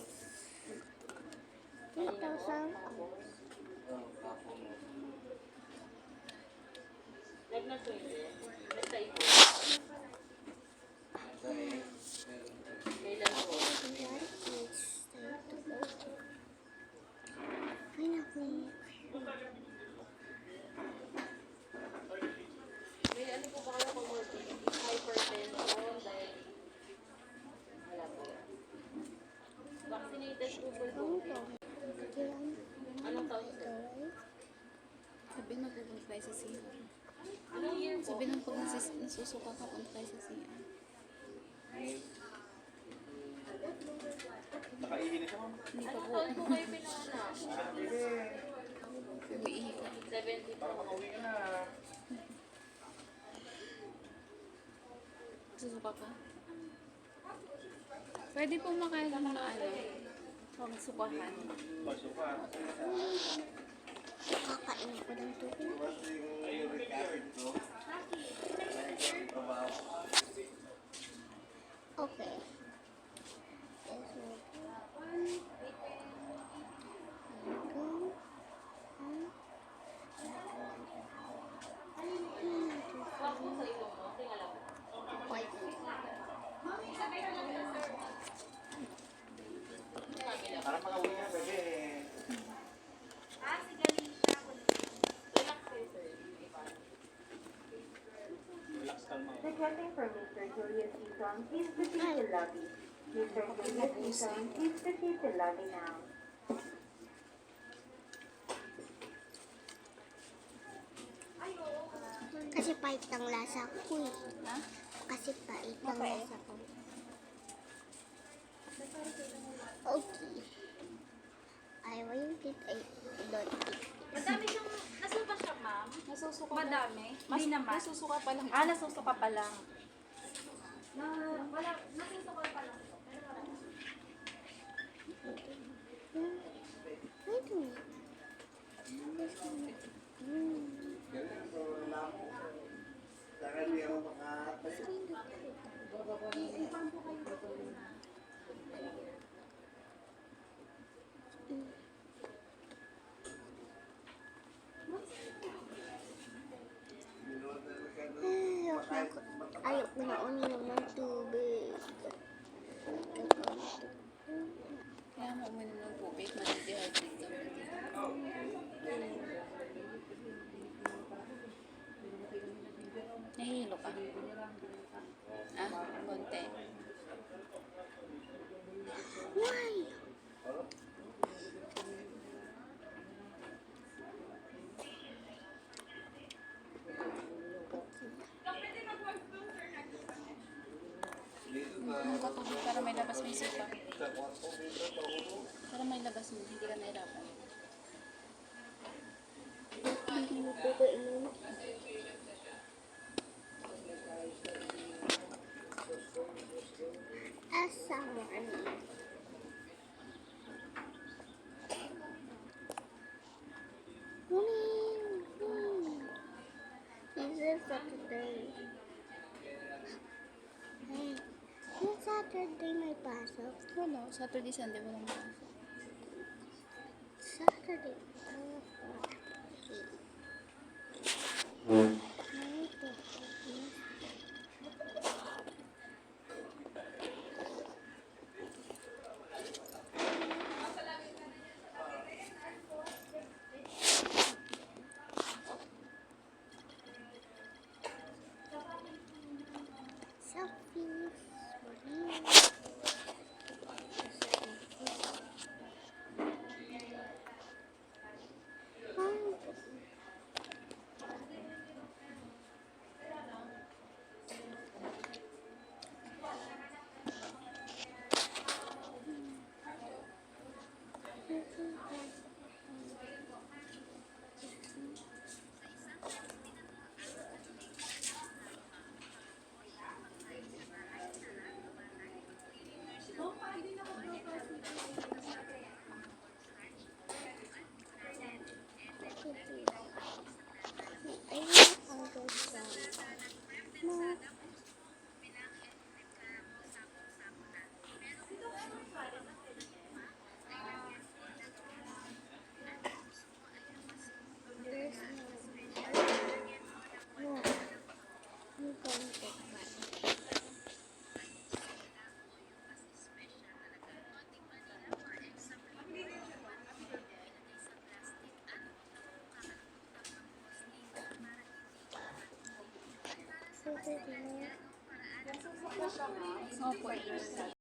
3,000. Sabi mo pupunta tayo sa CR. Sabi mo pag nasusuka ka, punta tayo sa CR. Nakaihi na siya, ma'am. Hindi pa po. Umiihi ka. 70 Para makauwi ka na. Susuka ka. Pwede po makain ng mga huwag sukahan. Pasuka. Kakain ko ng tubig. Okay. Para makauwi ka na, bebe. Relax ka, ma'am. Requesting for Mr. Julius Eaton, please proceed to lobby. Mr. Julius Eaton, please proceed to lobby now. Kasi pahit ang lasa ko eh. Ha? Kasi pahit ang lasa ko. Okay. Ayaw yung tit ay doti. Madami siyang, nasuka siya, ma'am? Nasusuka Madami? Hindi naman. Nasusuka pa lang. Nasusuka pa lang. Wala, nasusuka pa lang. Wait a minute. Ayaw ko na uminom ng tubig. Kaya mo uminom ng tubig, madidehydrate ka. Nahihilo ka. Konti. Why? Katubig para may labas may suka. Para may labas mo, hindi ka nahirapan. Hindi mo po kainom. Asama ano? This is Saturday. Hey, yung Saturday may pasok. Wala. Saturday, Sunday, walang pasok. Saturday. Opo.